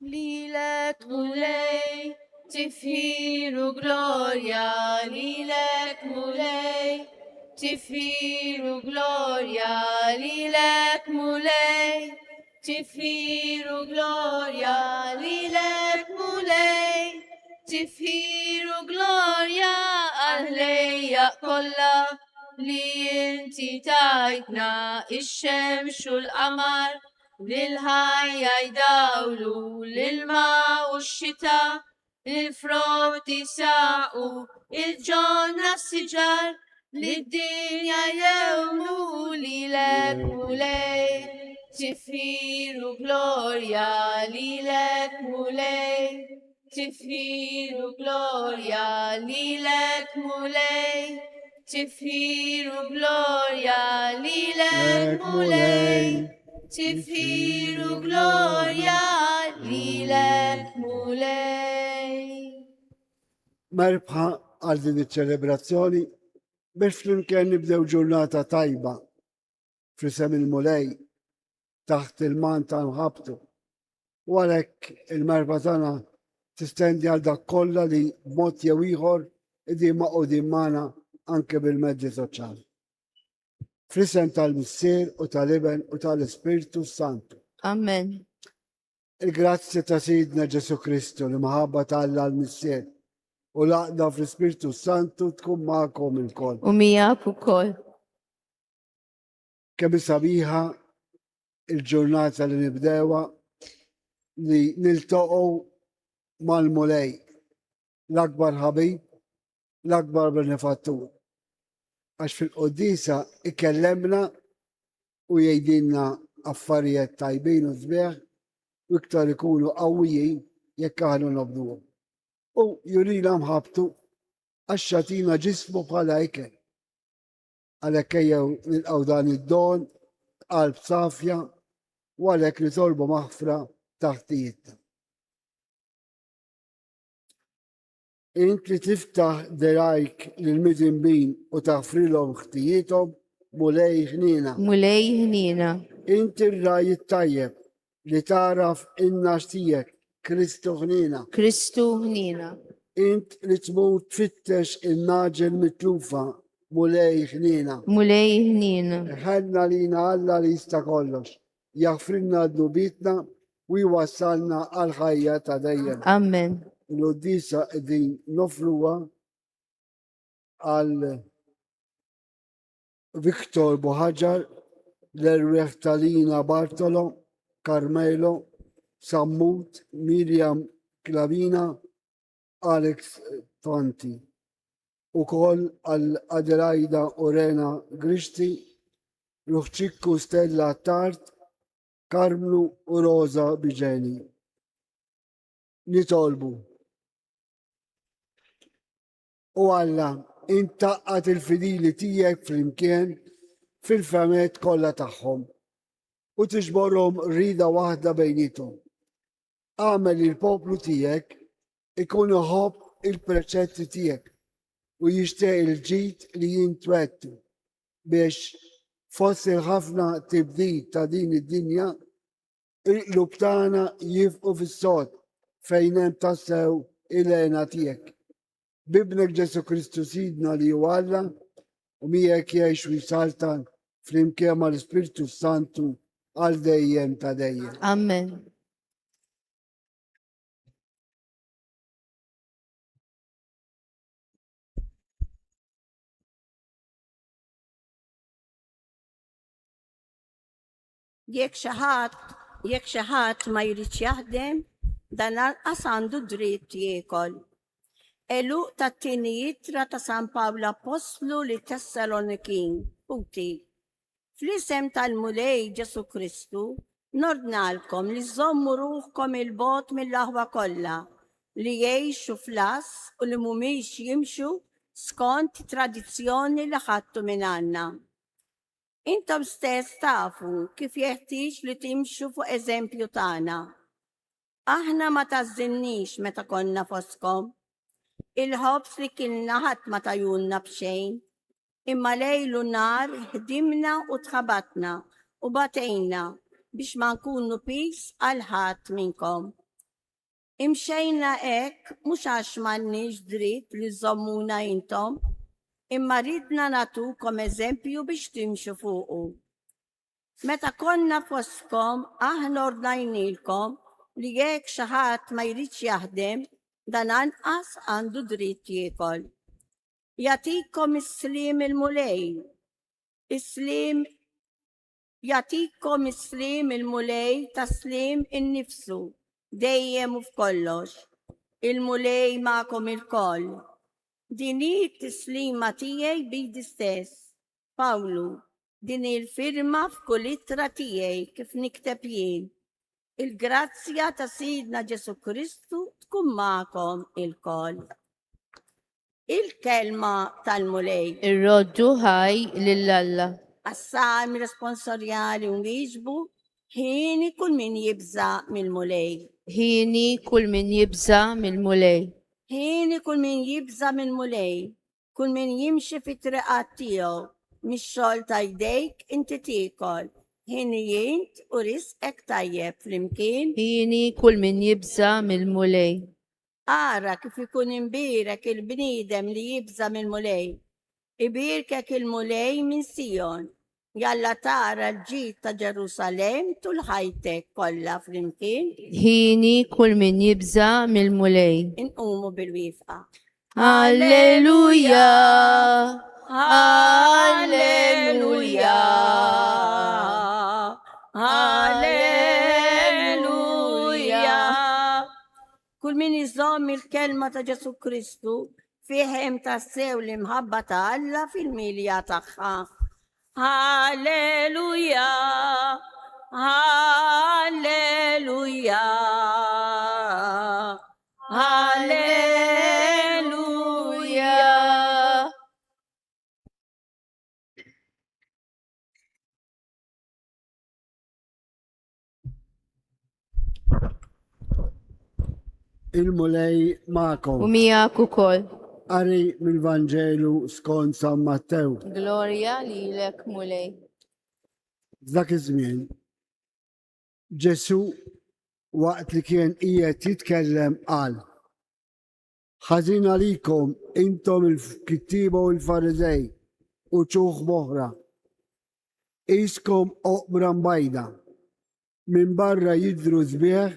Lilek mulei, tifiru gloria, lilek mulei, tifiru gloria, lilek mulei, tifiru gloria, lilek mulei, tifiru gloria, ahleya kolla, li inti tajtna, الشمس والقمر للهاي يداولوا للماء والشتاء للفروت يساقوا الجنة السجار للدنيا يوموا ليلك مولاي تفيرو جلوريا ليلك مولاي تفيرو جلوريا ليلك مولاي تفيرو جلوريا ليلك مولاي Tifiru gloria lilek mulej. Merbħa għal din iċ-ċelebrazzjoni biex flimkien nibdew ġurnata tajba f'isem il-mulej taħt il-manta nħabtu. U għalhekk il-merba tagħna tistendi għal dak kollha li b'mod jew ieħor qegħdin maqgħudin magħna anke bil-mezzi soċjali. F'isem tal-Missier u tal-Iben u tal-Ispirtu Santu. Amen. Il-grazzja ta' Sidna Ġesu Kristu li maħabba tal-Alla l-Missier u laqda fl-Ispirtu Santu tkun magħkom il-koll. U miegħek ukoll. Kemm sabiħa il-ġurnata li nibdewa li niltaqgħu mal-mulej l-akbar ħabib, l-akbar benefattur. Għax fil-qoddisa ikellemna u jgħidilna affarijiet tajbin u sbieħ u iktar ikunu qawwijin jekk aħna nobduhom. U jurina mħabtu għax xatina ġismu bħala ikel. Għalhekk ejjew nilqgħu dan id-don qalb safja u għalhekk nitolbu maħfra taħtijietna. Int li tiftaħ derajk lil-midinbin u taħfrilhom ħtijietom mulej ħnina. Mulej ħnina. Int ir-raj it-tajjeb li taraf in-nax tiegħek Kristu ħnina. Kristu ħnina. Int li tmut tfittex in-naġel mitlufa mulej ħnina. Mulej ħnina. Ħedna lina Alla li jista' kollox, jaħfrilna d-nubitna u jwassalna għal ħajja ta' dejjem. Amen. L-Oddisa din nofruwa għal Viktor Boħaġar, l-Erweħ Talina Bartolo, Carmelo, Sammut, Miriam Klavina, Alex Fanti. U koll għal Adelaida Orena Grishti, Ruħċikku Stella Tart, Karmlu u Rosa Biġeni. Nitolbu. U Alla, intaqqat il-fidili tiegħek flimkien fil-femet kollha tagħhom u tiġborhom rida waħda bejnietom. Għamel il-poplu tiegħek ikun iħobb il-preċetti tiegħek u jixtieq il-ġid li jintwettu biex fost il-ħafna tibdil ta' din id-dinja il-qlub tagħna jifqu fis-sod fejn hemm tassew il-għena tiegħek. Bibnek Ġesu Kristu Sidna li hu Alla u miegħek jgħix u jsaltan flimkien mal-Ispirtu Santu għal dejjem ta' dejjem. Amen. Jekk xi ħadd ma jridx jaħdem, dan lanqas għandu dritt jiekol. Eluq tat-tieni jittra ta' San Pawlu Apostlu li Tessalonikin, puti. Fl-isem tal-Mulej Ġesu Kristu, nordnalkom li żommu ruħkom il-bot mill-aħwa kollha, li jgħixu flas u li mhumiex jimxu skont tradizzjoni li ħadtu minn għandna. Intom stess tafu kif jeħtieġ li timxu fuq eżempju tagħna. Aħna ma tażinnix meta konna foskom. Il-ħobs li kienna ħadd ma tajunna b'xejn. Imma lejlu nar ħdimna u tħabatna u batejna biex ma nkunu pis għal ħadd minnkom. Imxejna ek, mux għax m'għandniex dritt li żommuna intom, imma ridna natukom eżempju biex timxu fuqu. Meta konna foskom, aħna ordnajnilkom li jekk xi ħadd ma jridx jaħdem, dan anqas għandu dritt jiekol. Jatikom is-slim il-mulej. Jatikom is-slim il-mulej taslim innifsu, dejjem u f'kollox. Il-mulej ma'kom il-koll. Din it-tislima tiegħi bidi stess. Pawlu, din il-firma f'kull ittra tiegħi kif nikteb jien. Il-grazzja ta' Sidna Ġesu Kristu tkun ma'kom il-koll. Il-kelma tal-mulej. Ir-roddu ħaj lill-Alla. Assami responsorjali u wieġbu, ħini kull min jibża mill-mulej. Ħini kull min jibża mill-mulej. Ħini kull min jibża mill-mulej. Kull min jimxi fit-triqat tiegħu, mix-xogħol ta' jdejk inti tiekol. Ħini jint u risqek tajjeb flimkien. Ħini kull min jibża mill-mulej. Ara kif ikun imbirek il-bniedem li jibża mill-mulej. Ibirkek il-mulej minn Sion. Jalla tara l-ġid ta' Ġerusalem tul ħajtek kollha flimkien. Ħini kull min jibża mill-mulej. Inqumu bil-wifqa. Alleluja! Alleluja! Alleluja! Kull min iżomm il-kelma ta' Ġesu Kristu fihem tassew l-imħabba ta' Alla fil-milja tagħha. Alleluja! Alleluja! Alleluja! Il-mulej U ma'kom. miegħek ukoll. Qari mill-Vanġelu skont San Mattew. Glorja lilek mulej. Dak iż-żmien Ġesu waqt li kien qiegħed jitkellem qal: Ħażin għalikom intom il-kittiba u l-Fariżej u ċuħ boħra. Iskom oqbra mbajda. Minn barra jidhru sbieħ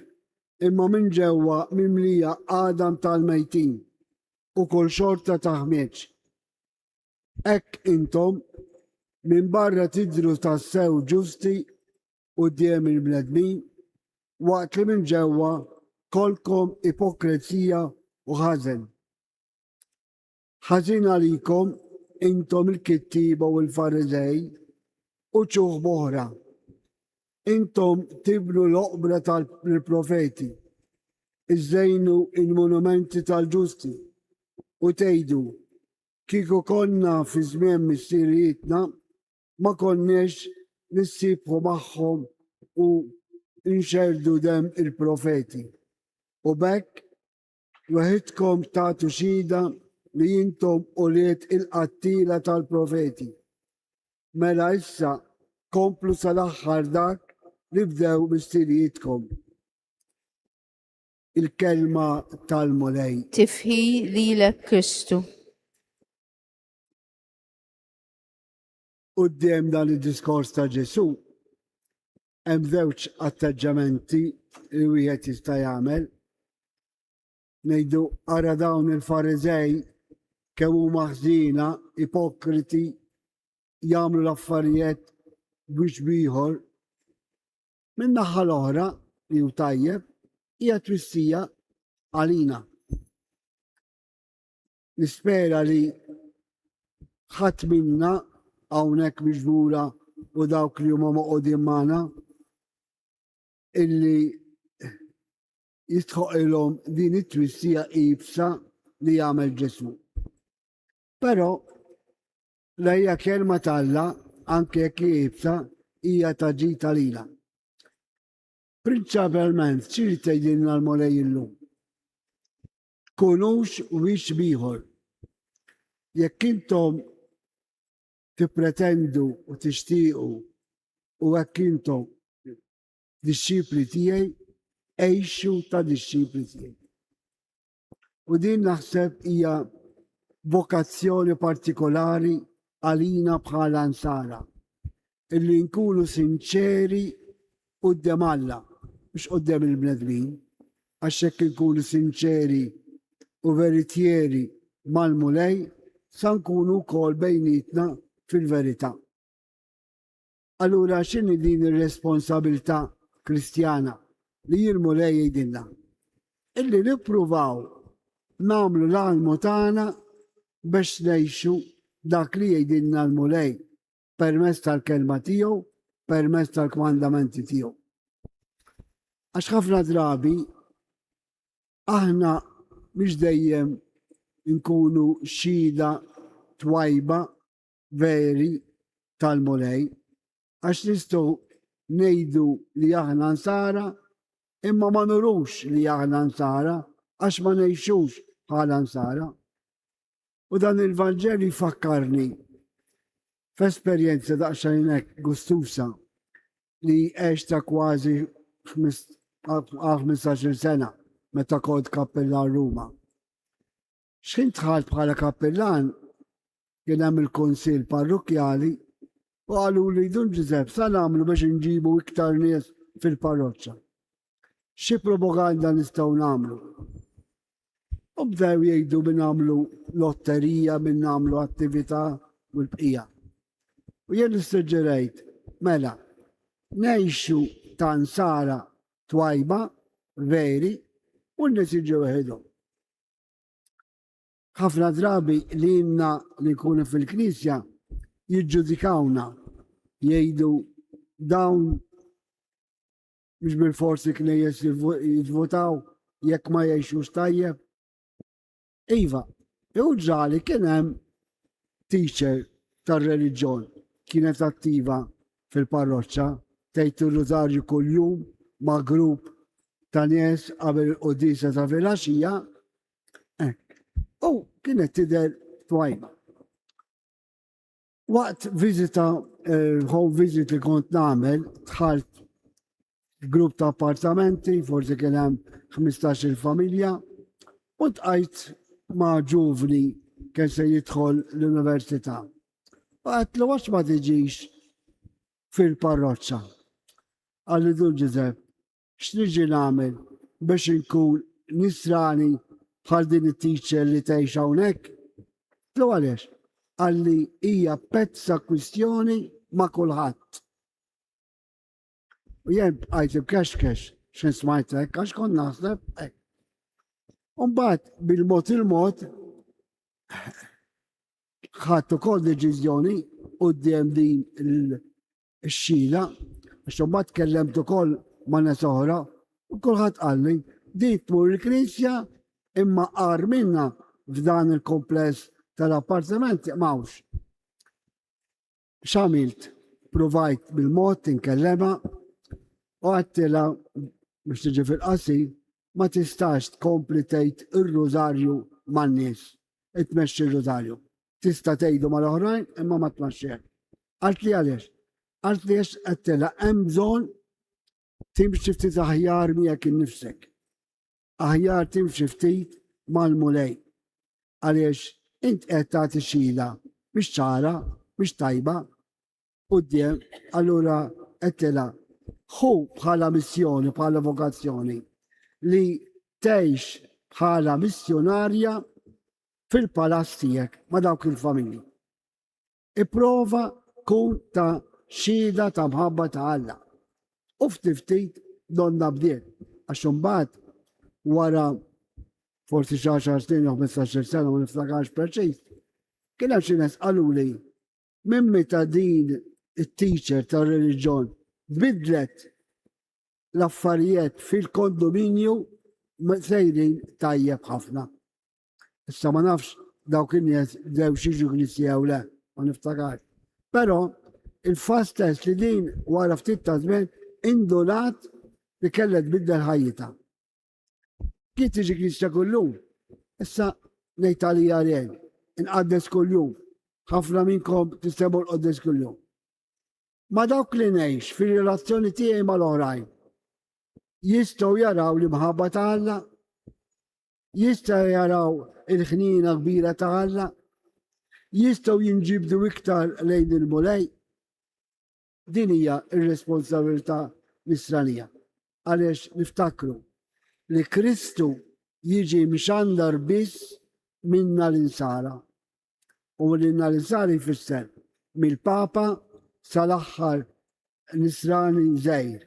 imma minn ġewwa mimlija qadam tal-mejtin u kull xorta ta' ħmieġ. Hekk intom minn barra tidhru tassew ġusti quddiem il-bnedmin waqt li minn ġewwa kolkom ipokrezija u ħażen. Ħażin għalikom intom il-kittiba u l-Fariżej u ċuħ boħra. Intom tibnu l-oqbra tal-profeti, iżżejnu il-monumenti tal-ġusti u tgħidu kieku konna fi żmien missirijietna ma konniex nissibħu magħhom u nxerdu dem il-profeti. U bekk waħedkom tagħtu xhieda li intom uliet il-qattila tal-profeti. Mela issa komplu sal-aħħar dak li bdew missirijietkom. Il-kelma tal-mulej. Tifħi lilek Kristu. Quddiem dan id-diskors ta' Ġesu, hemm żewġ atteġġamenti li wieħed jista' jagħmel. Ngħidu ara dawn il-Fariżej kemm huma ħżiena, ipokriti, jagħmlu l-affarijiet biex bieħor. Min-naħa l-oħra li hu tajjeb hija twissija għalina. Nispera li ħadd minna hawnhekk miġbura u dawk li huma moqogħdin magħna illi jistħoq ilhom din it-twissija qibsa li jagħmel Ġesu. Però l-hija kelma talla anke jekk qibsa hija taġit għalina. Prinċipalment x'irid tgħidilna l-mulej illum? Kunux wix bieħor. Jekk intom tippretendu u tixtiequ u hekk intom disċipli tiegħi, ejxu ta' disċipli tiegħi. U din naħseb hija vokazzjoni partikolari għalina bħala Ansara, illi nkunu sinċeri quddiem Alla, mhux quddiem il-bnedmin, għax hekk nkunu sinċeri u veritieri mal-mulej, sa nkunu wkoll bejnietna fil-verità. Allura x'inhi din ir-responsabilità Kristjana li l-mulej jgħidilna? Illi nippruvaw nagħmlu l-almu tagħna biex ngħixu dak li jgħidilna l-mulej permezz tal-kelma tiegħu, permezz tal-kmandamenti tiegħu. Għax ħafna drabi aħna mhux dejjem nkunu xhieda twajba veri tal-mulej, għax nistgħu ngħidu li aħna Ansara imma ma nurux li aħna Ansara għax ma ngħixux bħala Ansara. U dan il-Vanġeli jfakkarni f'esperjenza daqsxejn hekk gustusa li għexta kważi 15 sena meta kont kappellan Ruma. X'kien dħalt bħala kappellan kien hemm il-kunsill parrokjali u qalu li Dun Ġiżepp sa nagħmlu biex inġibu iktar nies fil-parroċċa. Xi propaganda nistgħu nagħmlu? U bdew jgħidu min nagħmlu lotterija, min nagħmlu attività u l-bqija. U jien nissuġġerejt, mela, ngħixu ta' Ansara twajba, veri, u n-nies jiġu weħidhom. Ħafna drabi li inna li nkunu fil-Knisja jiġġudikawna, jgħidu dawn biex bil-forsi knejjes jivvotaw jekk ma jgħixux tajjeb. Iva, ġali kien hemm teacher tar-reliġjon kienet attiva fil-parroċċa tgħid ir-rużarju kuljum ma' grupp ta' nies qabel il-qudisa ta' filgħaxija. U kienet tidher twajba. Waqt viżita, home visit li kont nagħmel, dħalt grupp ta' appartamenti, forsi kien hemm 15-il familja, u tqajt ma' ġuvni kien se jidħol l-università. Għat li għax ma tiġix fil-parroċċa. Għalli Dun Ġiżepp, x'niġi nagħmel biex inkun nisrani bħal din it-teacher li tgħix hawnhekk? Tlu għaliex? Għalli hija pezza kwistjoni ma' kulħadd. U jien bqajt b'kexkex x'in smajt hekk għax kont naħseb hekk. U mbagħad bil-mod il-mod ħadd ukoll deċiżjoni quddiem din ix-xhieda għax imbagħad tkellemt ukoll ma' nies oħra u kulħadd qal li din tmur il-Knisja imma qar minnha f'dan il-kompless tal-appartamenti m'hawnx. X'għamilt? Provajt bil-mod tinkellema u għattilha biex tiġi fil-qasi ma tistax tkompli tgħid ir-rużarju man-nies, tmexxi r-rużarju. Tista' tgħidu mal-oħrajn imma ma tmexxih. Qalt li għaliex? Qalt li għattilha hemm bżonn timxi ftit aħjar miegħek innifsek. Aħjar timxi ftit mal-mulej. Għaliex int qed tagħti xhieda mhix ċara, mhix tajba, quddiem, allura għattilha ħu bħala missjoni, bħala vokazzjoni li tgħix bħala missjonarja fil-palazz tiegħek ma' dawk il-familji. Ipprova kun ta' xhieda ta' mħabba ta' Alla. U ftit donna bdiet, għax imbagħad wara forsi xi 10 snin jew 15 sena ma niftakarx preċiż, kien hemm xi nies qaluli minn meta din it-teacher tar-reliġjon tbidlet l-affarijiet fil-kondominju sejrin tajjeb ħafna. Issa ma nafx dawk in-nies bdew xiġu Knisja jew le, ma niftakarx. Però il-fatt stess li din wara ftit ta' żmien indulat li kellha tbiddel ħajjitha. Kien tiġi Knisja kullum, issa ngħid għalija rejn, inqaddes kuljum, ħafna minnkom tistgħu l-qoddes kuljum. Ma dawk li ngħix fir-relazzjoni tiegħi mal-oħrajn, jistaw jaraw l-imħabba ta' Alla, jistaw jaraw il-ħnina kbira ta' Alla, jistaw jinġibdu iktar lejn il-mulej. Din hija ir-responsabilità nisranija. Għaliex niftakru li Kristu jiġi mxandar biss minna l-insara. U minna l-insara jfisser mill-Papa sal-aħħar nisrani żgħir.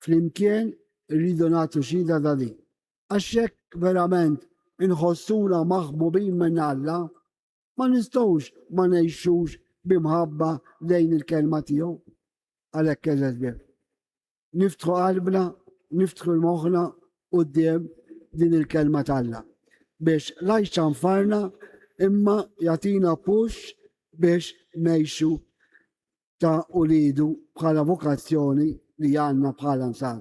Flimkien rridu nagħtu xhieda ta' din. Għax hekk verament inħossuna maħbubin minn Alla, ma nistgħux ma ngħixux bimħabba lejn il-kelma tiegħu. Għalhekk eżażbir. Niftħu qalbna, niftħu l-moħħna quddiem din il-kelma tal-Alla biex la jxanfarna imma jagħtina push biex ngħixu ta' ulidu bħala vokazzjoni li għandna bħala nsar.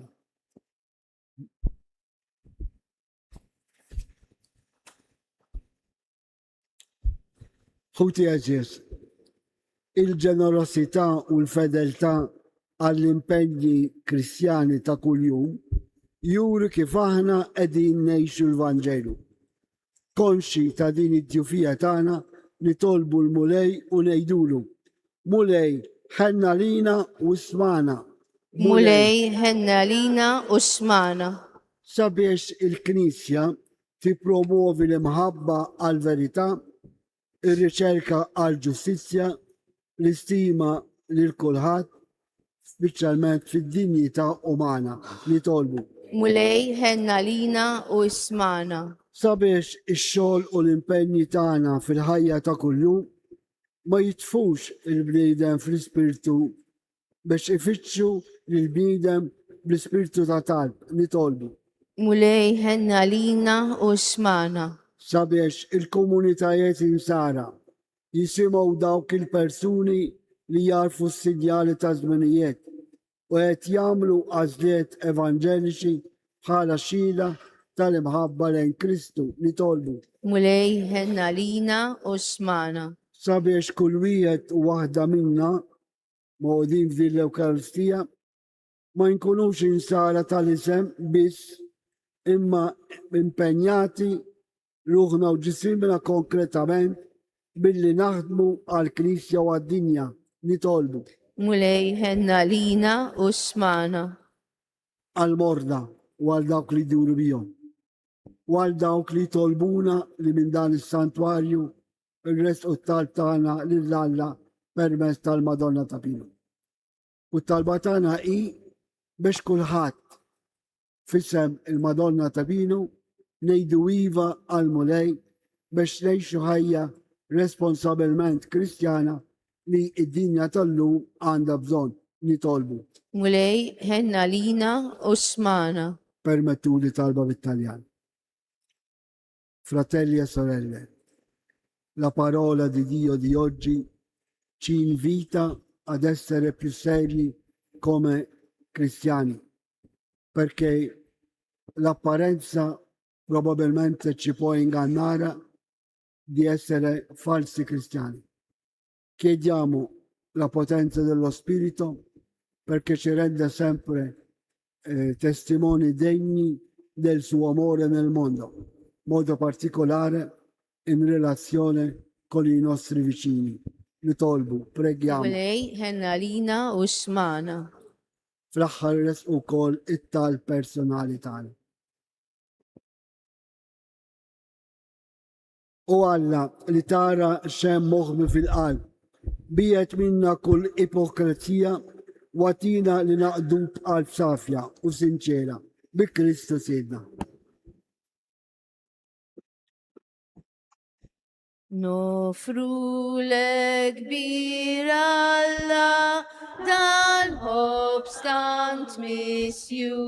Ħuti għaġis, il-ġenerosità u l-fedeltà għall-impegni kristjani ta' kuljum juri kif aħna qegħdin ngħixu l-Vanġelu. Konxi ta' din id-djufija tagħna nitolbu l-mulej u ngħidulu: Mulej, ħenna lina u smana. Mulej ħenna lina u smana. Sabiex il-Knisja tippromuovi l-imħabba għal-verità, ir-riċerka għal-ġustizzja, l-istima lil kulħadd, speċjalment fid-dinjità umana li tolbu. Mulej ħenna lina u smana. Sabiex ix-xogħol u l-impenni tagħna fil-ħajja ta' kuljum ma jitfux il-bniedem fl-ispirtu biex ifittxu lill-bniedem bl-ispirtu ta' talb li tolbu. Mulej ħenna lina u smana. Sabiex il-komunitajiet insara jisimgħu dawk il-persuni li jarfu s-sinjali ta' żminijiet u qed jagħmlu għażliet evanġeliċi bħala xhieda tal-imħabba lejn Kristu li tolbu. Mulej ħenna lina u smana. Sabiex kull wieħed u waħda minna mawdin f'din l-Ewkaristija ma nkunux insara tal-isem biss imma impenjati ruħna u ġisimna konkretament billi naħdmu għal-Knisja u għad-dinja li tolbu. Mulej ħenna lina u smana. Għal-morda u għal dawk li duru bijom. U għal dawk li tolbuna li minn dan is-santwarju il-resqu tal tagħna lill-Alla permezz tal-Madonna ta' Pino. U talba tagħna hi biex kulħadd f'isem il-Madonna ta' Pino ngħidu iva għal-mulej biex ngħixu ħajja responsabilment kristjana li id-dinja tal-lum għandha bżonn li tolbu. Mulej ħenna lina u smana. Permettu li talba bit-Taljan. Fratelli e sorelle, la parola di Dio di oggi ci invita ad essere più seri come cristiani, perché l'apparenza probabilmente ci può ingannare di essere falsi cristiani. Chiediamo la potenza dello Spirito perché ci renda sempre testimoni degni del suo amore nel mondo, in modo particolare in relazione con i nostri vicini. Li tolbu, preghiamo. Mulej ħenna lina u smana. Fl-aħħar resqu wkoll it-tal personali tagħna. U Alla li tara xem moħmi fil-qalb, bijet minna kull ipokrazija watina li naqdu b'qalb safja u sinċera bi Kristu Sidna. Nofru l-kbir Alla dal-ħob stant misju.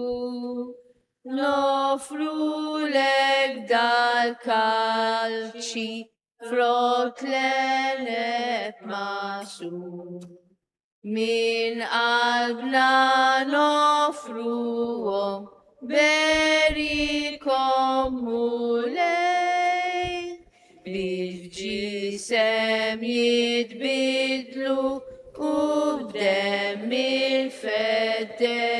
Nofru l-ek dal-kalċi frot l-enet masu. Min qalbna nofruhom berikom mulej. Bil-ġisem jitbidlu u b'demm il-feddej.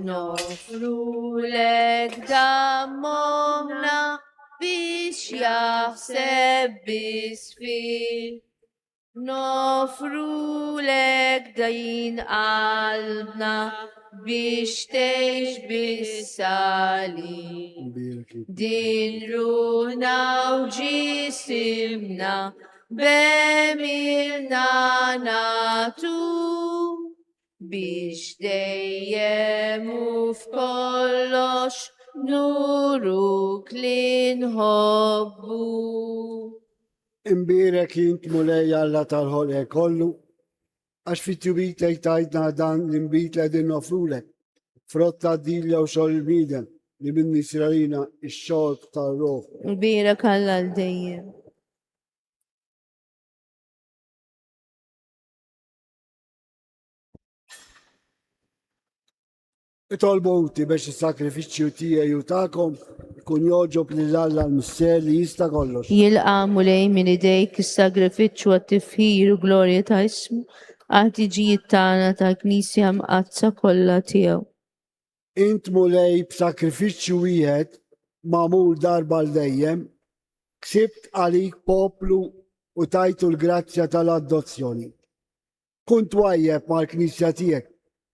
nofrulek damomna biex jaħseb bisfir. Nofrulek dajin qalbna biex teħx bis-salim. Din ruħna u ġisimna bemilna natu biex dejjem u f'kollox nuruk li nħobbu. Imbirek jint mulej Alla tal-ħolqek kollu, għax fit-tubita jtajtna dan l-imbit li din nofrulek, frotta d-dilja u xol il-bidem li minn Israelina ix-xorb tal-roħ. Nbira Alla l-dejjem. Itolbuti biex il-sakrifiċċju tiegħi u tagħkom kun joġob li Alla l-misser li jista' kollox. Jilqa mulej minn idejk is-sagrifiċċju għat-tifħir u glorja ta' ismu għal-tiġijiet tagħna ta' Knisja mqazza kollha tiegħu. Int mulej b'sakrifiċċju wieħed magħmul darba l dejjem, ksibt għalik poplu u tajtu l-grazzja tal-adozzjoni. Kunt wajjeb mal-Knisja tiegħek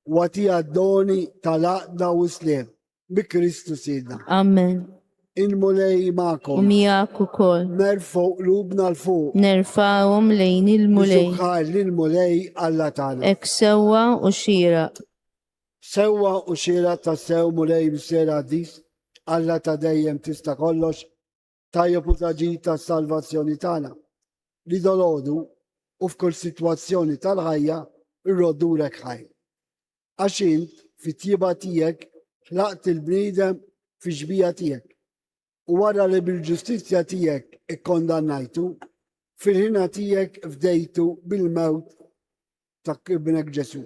u għatija d-doni tal-aqda u slem bi Kristu Sidna. Amen. In-mulej U ma'kom, miegħek ukoll. nerfgħu qlubna l-fuq, Nerfawhom lejn il-mulej. nisuħħar lill-mulej Alla tagħna. Ek sewwa u xieraq. Sewwa u xira ta' sew mulej bis-sera dis, Alla ta' dejjem tista' kollox, tajjeb u taġi ta' salvazzjoni tagħna. Li dolodu u f'kull sitwazzjoni tal-ħajja irrodulek ħaj. Għax int fit-tjieba tiegħek ħlaqt il-bniedem fi ġbija tiegħek. U wara li bil-ġustizzja tiegħek ikkondannajtu, fil-ħina tiegħek fdejtu bil-mewt ta' ibnek Ġesu.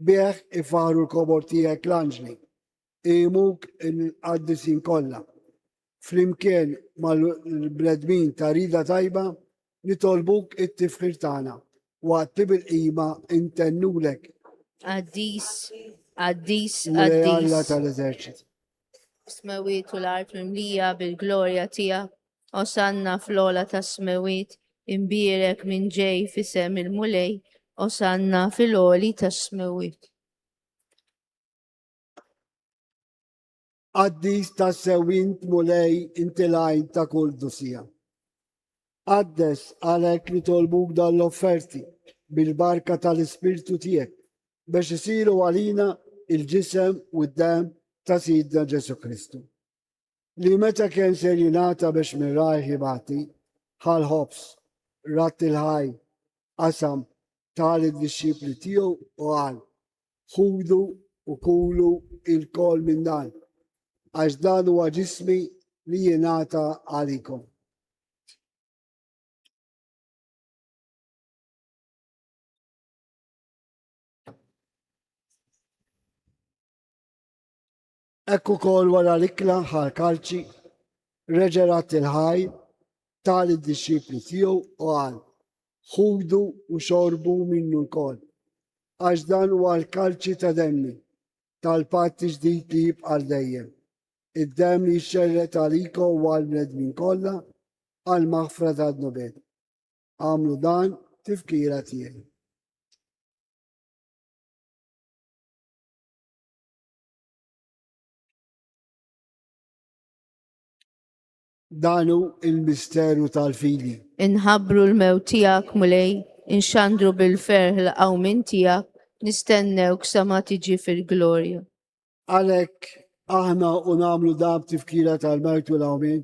Bieħ ifaħru l-kobor tiegħek l-anġli, imuk il-qaddisin kollha. Flimkien mal-bledmin ta' rida tajba, nitolbuk it-tifħir tagħna waqt li bil-qima intennulek Addis, addis, mulej Alla addis. tal-eżerċit. Smewit u l-art mimlija bil-glorja tijak. Osanna fl-ola ta' smewit, imbirek minn ġej fisem il-mulej. Osanna fil-oli ta' smewit. Għaddis ta' sewint mulej intilajn ta' kull dusija. Għaddes għalek li tolbuk dal-offerti bil-barka tal-Ispirtu tiegħek biex isiru għalina il-ġisem u d-dem ta' Sidna Ġesu Kristu. Li meta kien ser jingħata biex minn rajħi bati, ħal-ħobs, rat il-ħaj, qasam tal-disċipli tiegħu u għal, ħudu u kulu il-kol minn dan, għax dan huwa ġismi li jingħata għalikom. Ekku kol wara l-ikla ħal-kalċi, reġerat il-ħaj, tal-disċipli tiegħu u għal, ħudu u xorbu minnu l-kol, għax dan huwa l-kalċi ta' demmi, tal-patti ġdid li jibqa' dejjem. Id-dem li jxerret għalikom u għal-bnedmin kollha għal-maħfra tad-nubet. Għamlu dan tifkira tiegħi. Danu il-misteru tal-fili. Inħabru l-mew tijak mulej, inxandru bil-ferħ l-qawmin tijak, nistennew ksama tiġi fil-glorja. Għalek aħna u namlu dam tifkira tal-mewt u l-għawmin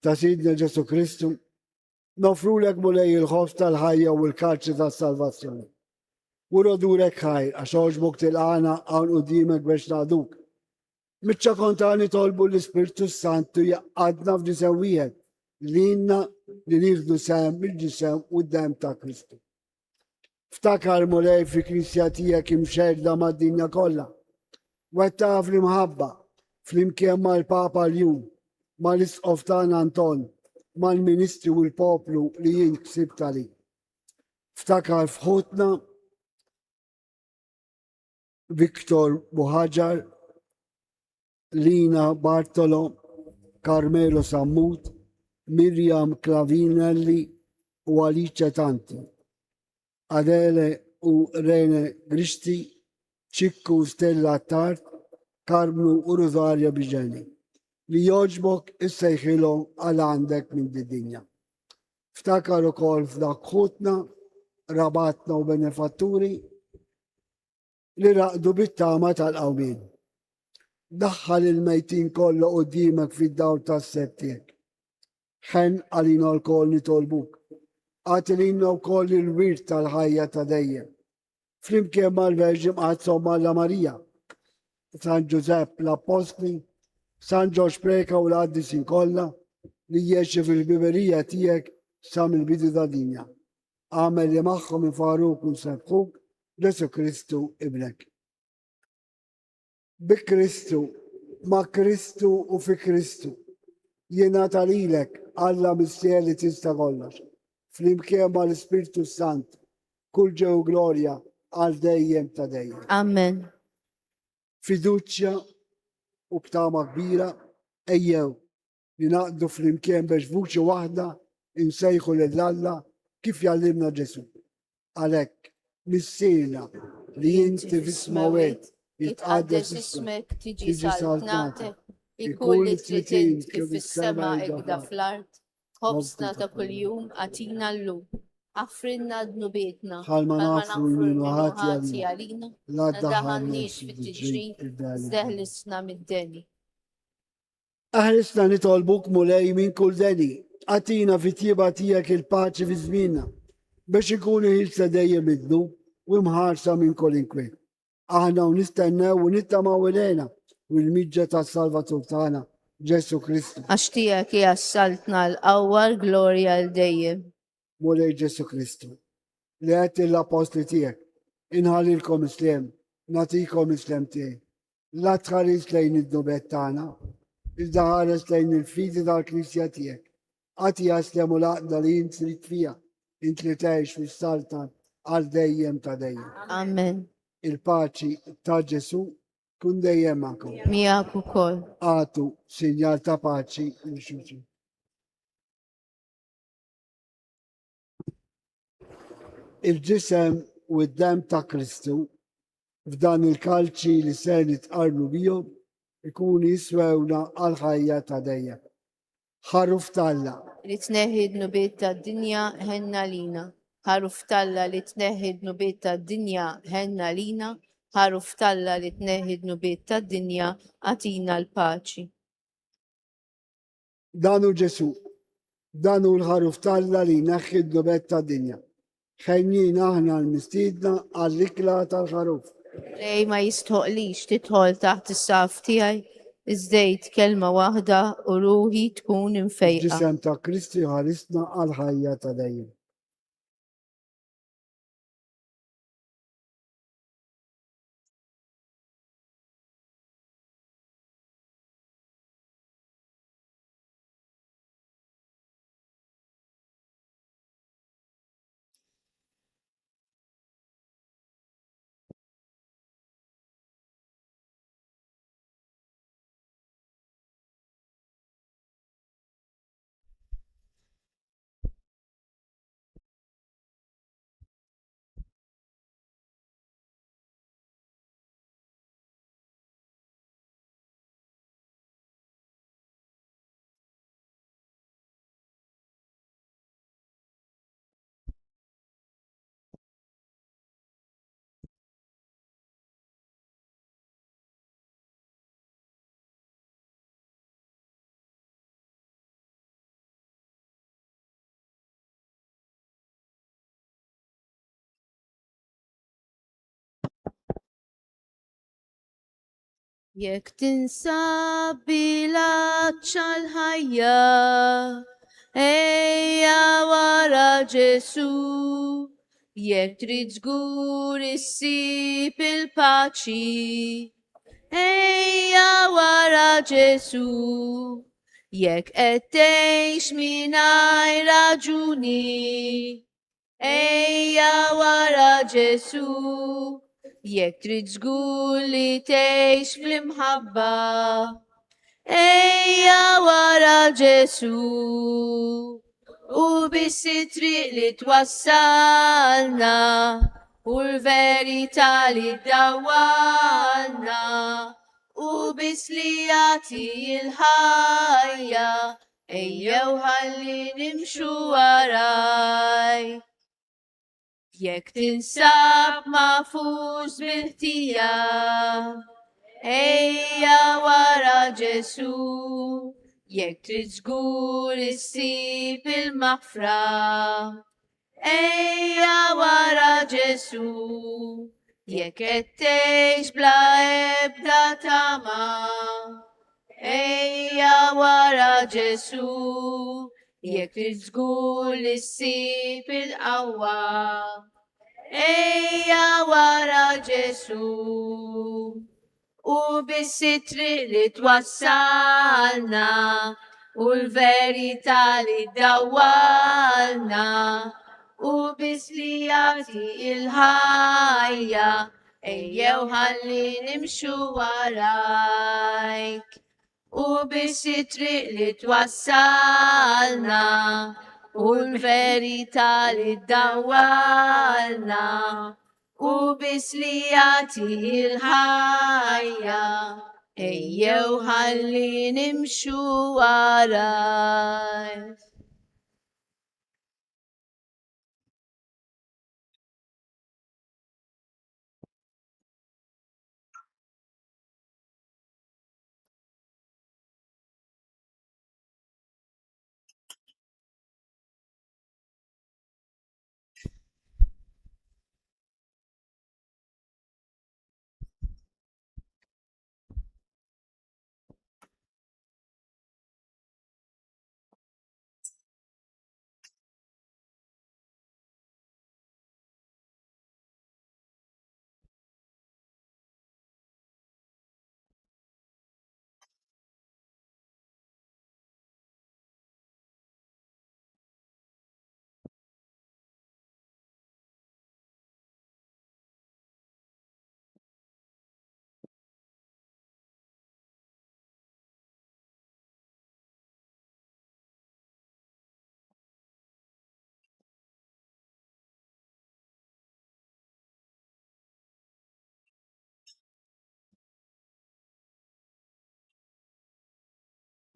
ta' Sidna Ġesu Kristu, nofrulek mulej il-ħof tal-ħajja u l-karċi tal-salvazzjoni. U rodurek ħajr, għax oġbuk til-għana għan u dimek biex naħduk. Mitċa kontani tolbu l-Ispirtu Santu jaqadna f'ġisem wieħed li inna li nieħdu sem bil-ġisem u d-dem ta' Kristu. Ftakar mulej fi Knisja tiegħek imxerda mad-dinja kollha. Wetta fl-imħabba, fl-imkien mal-Papa l-jum, mal-Isqof tagħna Anton, mal-Ministri u l-poplu li jien ksibt għalik. Ftakar fħutna Victor Buhajar, Lina Bartolo, Carmelo Sammut, Miriam Clavinelli u Alice Tanti, Adele u Rene Gristi, Ċikku Stella Tart, Karmlu u Rosaria Biġeni. Li joġbok issejħilhom għal għandek minn dinja. Ftakar ukoll f'dak ħutna, rabatna u benefatturi li raqdu bit-tama tal-qawmin. Daħħal il-mejtin kollha qudiemek fid-dawl tas-sebtiek. Ħen għalina l-koll nitolbuk. Għatilina wkoll il-wirt tal-ħajja ta' dejjem. Flimkien mal-Verġim Qazzom Malla Marija, San Giuseppe l-Apostli, San Ġorġ Preka u l-Qaddisin kollha li jiexi fil-biberija tiegħek sa mill-bidu ta' dinja. Għamel li magħhom infaruk u nsebħuk Ġesu Kristu ibnek. Bi Kristu, ma' Kristu u fi Kristu, jiena talilek Alla missier li tista' kollox. Flimkien mal-Ispirtu Sant, kull ġew glorja għal dejjem ta' dejjem. Amen. Fiduċja u b'tama kbira ejjew li naqdu flimkien biex vuċi waħda insejħu lill-Alla kif jallimna Ġesu. Għalhekk missierna li inti f'ismawet Jitqaddes ismek tiġi saltnatek, ikun li trid kif fis-sema ekda fl-art, ħobsna ta' kuljum għatina llum. Affrinna d-nubietna, Ħalma nafru minnu ħati ħati għalina, għalina, la daħannix daħannix fit-tiġri, zdeħlisna mid-deni. Aħrisna nitolbuk mulej minn kull deni, għatina fit-tjiba tijak il-paċi fi żminna, biex ikunu ħilsa dejjem iddu u mħarsa minn kull inkwiet. Aħna u nistennew u nittamaw ilena u l-miġġa tas-Salvatur tagħna Ġesu Kristu. Għax tiegħek hija saltna l-qawwa l-glorja l-dejjem. Mulej Ġesu Kristu. Li għedt l-apostli tiegħek, inħallilkom islem, natikom islem tiegħi. La tħares lejn id-nubet tagħna, iżda ħares lejn il-fidi tal-Knisja tiegħek. Għati jaslem u laqda li jint trid fija, int li tgħix fis-salta għal dejjem ta' dejjem. Amen. Il-paċi ta' Ġesu kun dejjem magħkom. Miegħek ukoll. Għatu sinjal ta' paċi li xulxin. Il-ġisem u d-dem ta' Kristu f'dan il-kalċi li ser nitqarnu bihom ikun jiswewna għal-ħajja ta' dejjem. Ħarruf talla, Li tneħħi d-nubiet tad-dinja ħenna lina. Ħaruf talla li tneħħi d-nubiet tad-dinja ħenna lina. Ħaruf talla li tneħħi d-nubiet tad-dinja għatina l-paċi. danu Ġesu, danu l-ħaruf talla li neħħi d-nubet ta' dinja. Ħejjin aħna l-mistiedna għall-ikla tal-ħaruf. Lej ma jistħoqlix titħol taħt is-saf tiegħi, iżdejt kelma waħda u ruħi tkun infejqa. Ġisem ta' Kristi ħarisna għal-ħajja ta' dejjem. Jekk tinsa bilaċċa l-ħajja, ejja wara Ġesu. Jekk trid żgur issib il-paċi, ejja wara Ġesu. Jekk qed tgħix mingħajr raġuni, ejja wara Ġesu. jekk trid żgur li tgħix fl-imħabba. Ejja wara Ġesu u biss it-triq li twassalna u l-verità li ddawwalna u biss li jagħti l-ħajja ejjew ħalli nimxu waraj. Jekk tinsab magħfuż bil-ħtija, ejja wara Ġesu, jekk trid żgur issib il-maħfra. Ejja wara Ġesu, jekk qed tgħix bla ebda tama. Ejja wara Ġesu, jekk trid żgur li ssib il-qawwa. Ejja wara Ġesu u biss it-triq li twassalna u l-verità li ddawwalna u biss li jagħti il-ħajja ejjew ħalli nimxu warajk. U biss it-triq li twassalna u l-verità li ddawwalna u biss li jagħti l-ħajja ejjew ħalli nimxu warajk.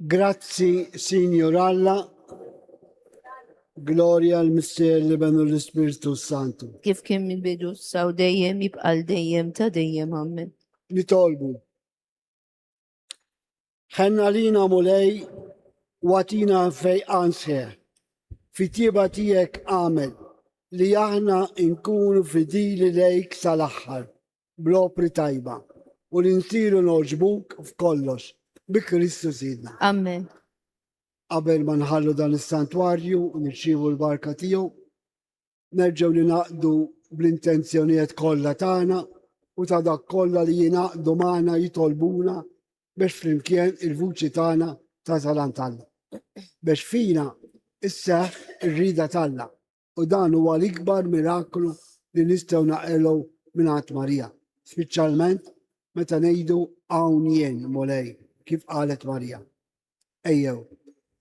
Grazzi, Signor Alla, gloria al mister li benu l-Spiritu Santu. Kif kien mill-bidu saw dejjem jibqal dejjem ta' dejjem amen. Nitolbu. Ħenna lina mulej watina fej ansħe. Fitiba tijek għamel li aħna nkunu fidili lejk sal-axħar bl-opri tajba u li nsiru noġbuk f'kollox bi Kristus idna. Amen. Qabel ma nħallu dan is-santwarju u nirċievu l-barka tiegħu, nerġgħu li naqdu bl-intenzjonijiet kollha tagħna u ta' dak kollha li jingħaqdu magħna jitolbuna biex flimkien il-vuċi tagħna ta' salan Alla. Biex fina isseħħ ir-rida talla. U dan huwa l-ikbar miraklu li nistgħu naqilgħu mingħand Marija, speċjalment meta ngħidu hawn jien mulej kif qalet Marija. Ejjew,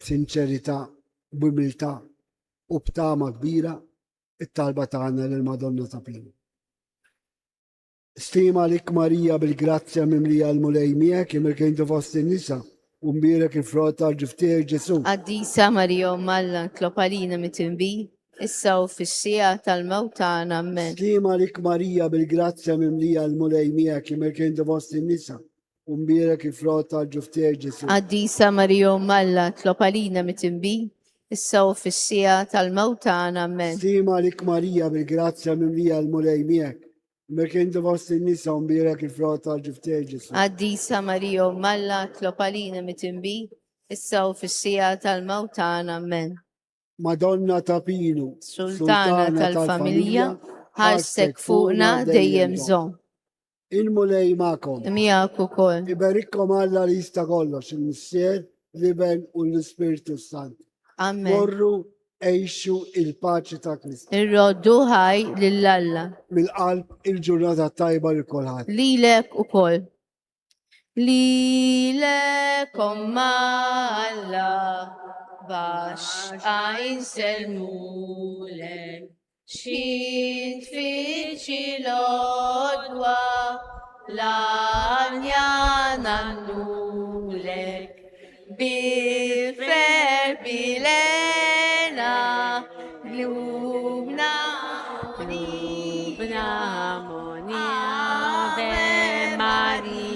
b'sinċerità, b'umiltà u b'tama kbira it-talba tagħna lill-Madonna ta' Pini. Stima lik Marija bil-grazzja mimlija l-mulej miegħek imir kien fost in-nisa u mbierek il-frott tal-ġiftier Ġesu. Addisa Marija Malla tlopalina mitinbi, issa u fis-sija tal-mewt tagħna amen. Stima lik Marija bil-grazzja mimlija l-mulej miegħek imir kien fost in-nisa u mbierek il-frott tal-ġiftier Ġesu. Addisa Marija Malla tlopalina mitinbi, issa u fis-sija tal-mewt tagħna amen. Stima lik Marija bil-grazzja mimlija l-mulej miegħek imir kien fost in-nisa u mbierek il-frott tal-ġiftier Ġesu. Addisa Marija Malla tlopalina mitinbi, issa u fis-sija tal-mewt tagħna amen. Madonna ta' Pinu, Sultana tal-familja, ħarsek fuqna dejjem żomm. Il-mulej ma'kom. Miegħek ukoll. Iberikkom Alla li jista' kollox, il-Missier, l-Iben u l-Ispiritu Sant. Amen. Morru Ejxu il-paċi ta' Kristi. Irroddu ħaj lill-Alla. Mill-qalb il-ġurnata tajba li kulħadd. Lilek u koll. Lilek omma Alla, bax għajn selmulek, xint fiċi l-odwa, l-anja nannulek, bil-fer bilena, glubna Monia, Ave Maria.